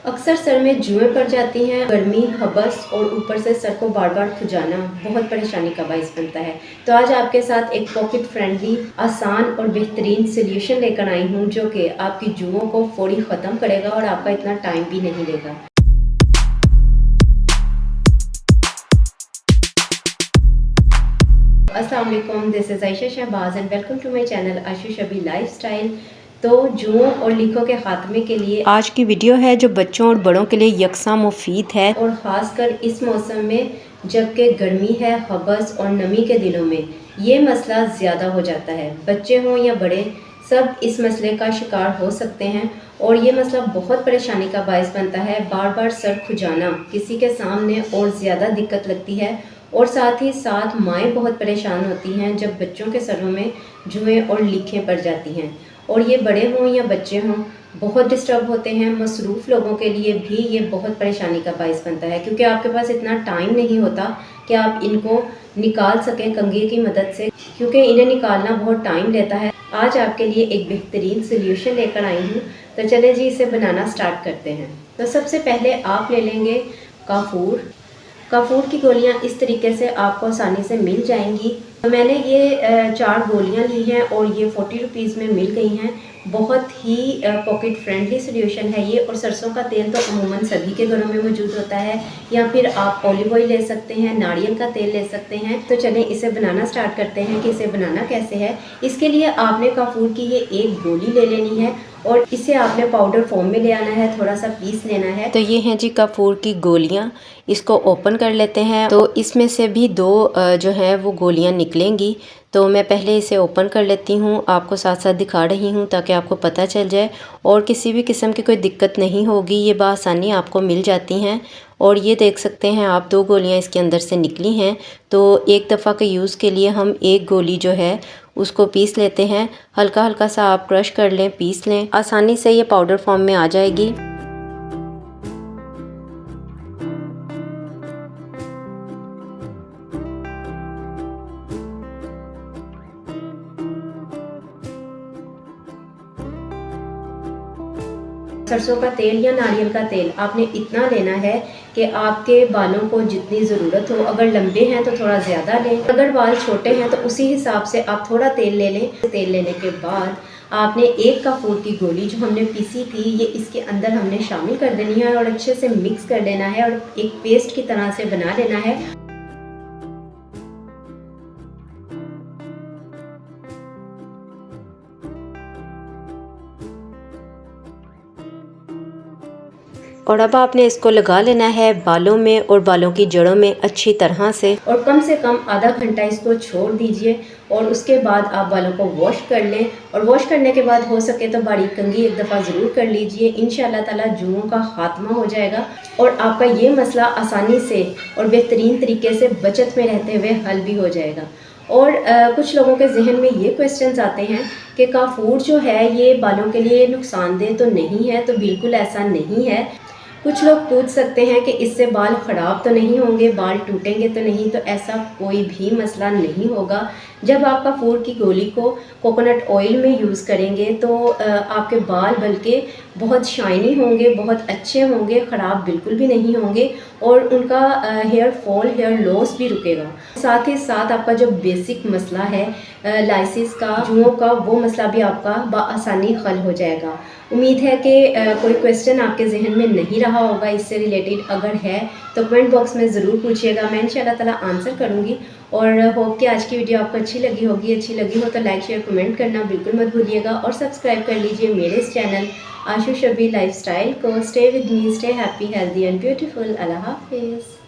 अक्सर सर में जुएँ पड़ जाती हैं, गर्मी, हबस और ऊपर से सर को बार-बार खुजाना बहुत परेशानी का बाइस बनता है। तो आज आपके साथ एक पॉकेट फ्रेंडली, आसान और बेहतरीन सॉल्यूशन लेकर आई हूँ जो कि आपकी जुओं को फौरी ख़त्म करेगा और आपका इतना टाइम भी नहीं लेगा। अस्सलाम वालेकुम, this is Ayesha Shahbaz and welcome to my channel Ashu Shabi lifestyle. तो जुओं और लीकों के खात्मे के लिए आज की वीडियो है जो बच्चों और बड़ों के लिए यकसा मुफीद है, और ख़ासकर इस मौसम में जबकि गर्मी है, हबस और नमी के दिनों में ये मसला ज़्यादा हो जाता है। बच्चे हों या बड़े, सब इस मसले का शिकार हो सकते हैं और ये मसला बहुत परेशानी का बायस बनता है। बार बार सर खुजाना किसी के सामने और ज़्यादा दिक्कत लगती है, और साथ ही साथ माएँ बहुत परेशान होती हैं जब बच्चों के सरों में जुएँ और लीखें पड़ जाती हैं। और ये बड़े हों या बच्चे हों, बहुत डिस्टर्ब होते हैं। मसरूफ़ लोगों के लिए भी ये बहुत परेशानी का बायस बनता है, क्योंकि आपके पास इतना टाइम नहीं होता कि आप इनको निकाल सकें कंघी की मदद से, क्योंकि इन्हें निकालना बहुत टाइम लेता है। आज आपके लिए एक बेहतरीन सोल्यूशन लेकर आई हूँ, तो चले जी इसे बनाना स्टार्ट करते हैं। तो सबसे पहले आप ले लेंगे काफूर। काफूर की गोलियां इस तरीके से आपको आसानी से मिल जाएंगी। तो मैंने ये 4 गोलियां ली हैं और ये 40 रुपीज़ में मिल गई हैं। बहुत ही पॉकेट फ्रेंडली सोल्यूशन है ये। और सरसों का तेल तो अमूमन सभी के घरों में मौजूद होता है, या फिर आप ऑलिव ऑयल ले सकते हैं, नारियल का तेल ले सकते हैं। तो चलें इसे बनाना स्टार्ट करते हैं कि इसे बनाना कैसे है। इसके लिए आपने काफूर की ये एक गोली ले लेनी है और इसे आपने पाउडर फॉर्म में ले आना है, थोड़ा सा पीस लेना है। तो ये हैं जी काफूर की गोलियाँ। इसको ओपन कर लेते हैं। तो इसमें से भी 2 जो है वो गोलियाँ निकलेंगी। तो मैं पहले इसे ओपन कर लेती हूँ, आपको साथ साथ दिखा रही हूँ ताकि आपको पता चल जाए और किसी भी किस्म की कोई दिक्कत नहीं होगी, ये बआसानी आपको मिल जाती हैं। और ये देख सकते हैं आप 2 गोलियाँ इसके अंदर से निकली हैं। तो एक दफ़ा के यूज़ के लिए हम एक गोली जो है उसको पीस लेते हैं। हल्का हल्का सा आप क्रश कर लें, पीस लें, आसानी से ये पाउडर फॉर्म में आ जाएगी। सरसों का तेल या नारियल का तेल आपने इतना लेना है कि आपके बालों को जितनी ज़रूरत हो। अगर लंबे हैं तो थोड़ा ज़्यादा लें, अगर बाल छोटे हैं तो उसी हिसाब से आप थोड़ा तेल ले लें। तेल लेने के बाद आपने एक काफूर की गोली जो हमने पीसी थी ये इसके अंदर हमने शामिल कर देनी है और अच्छे से मिक्स कर लेना है और एक पेस्ट की तरह से बना लेना है। और अब आपने इसको लगा लेना है बालों में और बालों की जड़ों में अच्छी तरह से, और कम से कम आधा घंटा इसको छोड़ दीजिए। और उसके बाद आप बालों को वॉश कर लें, और वॉश करने के बाद हो सके तो बारीक कंघी एक दफ़ा ज़रूर कर लीजिए। इंशाअल्लाह ताला जुओं का खात्मा हो जाएगा और आपका ये मसला आसानी से और बेहतरीन तरीके से बचत में रहते हुए हल भी हो जाएगा। और कुछ लोगों के जहन में ये क्वेश्चंस आते हैं कि काफूर जो है ये बालों के लिए नुकसानदेह तो नहीं है। तो बिल्कुल ऐसा नहीं है। कुछ लोग पूछ सकते हैं कि इससे बाल ख़राब तो नहीं होंगे, बाल टूटेंगे तो नहीं। तो ऐसा कोई भी मसला नहीं होगा। जब आप काफूर की गोली को कोकोनट ऑयल में यूज़ करेंगे तो आपके बाल बल्कि बहुत शाइनी होंगे, बहुत अच्छे होंगे, ख़राब बिल्कुल भी नहीं होंगे, और उनका हेयर फॉल, हेयर लॉस भी रुकेगा। साथ ही साथ आपका जो बेसिक मसला है लाइसिस का, जुओं का, वो मसला भी आपका बआसानी हल हो जाएगा। उम्मीद है कि कोई क्वेश्चन आपके जहन में नहीं रहा होगा इससे रिलेटेड। अगर है तो कमेंट बॉक्स में ज़रूर पूछिएगा, मैं इंशाल्लाह ताला आंसर करूँगी। और होप कि आज की वीडियो आपको अच्छी लगी होगी। अच्छी लगी हो तो लाइक शेयर कमेंट करना बिल्कुल मत भूलिएगा, और सब्सक्राइब कर लीजिए मेरे इस चैनल आशू शबी लाइफस्टाइल को। Stay with me, stay happy, healthy and beautiful. अल्लाह हाफिज़।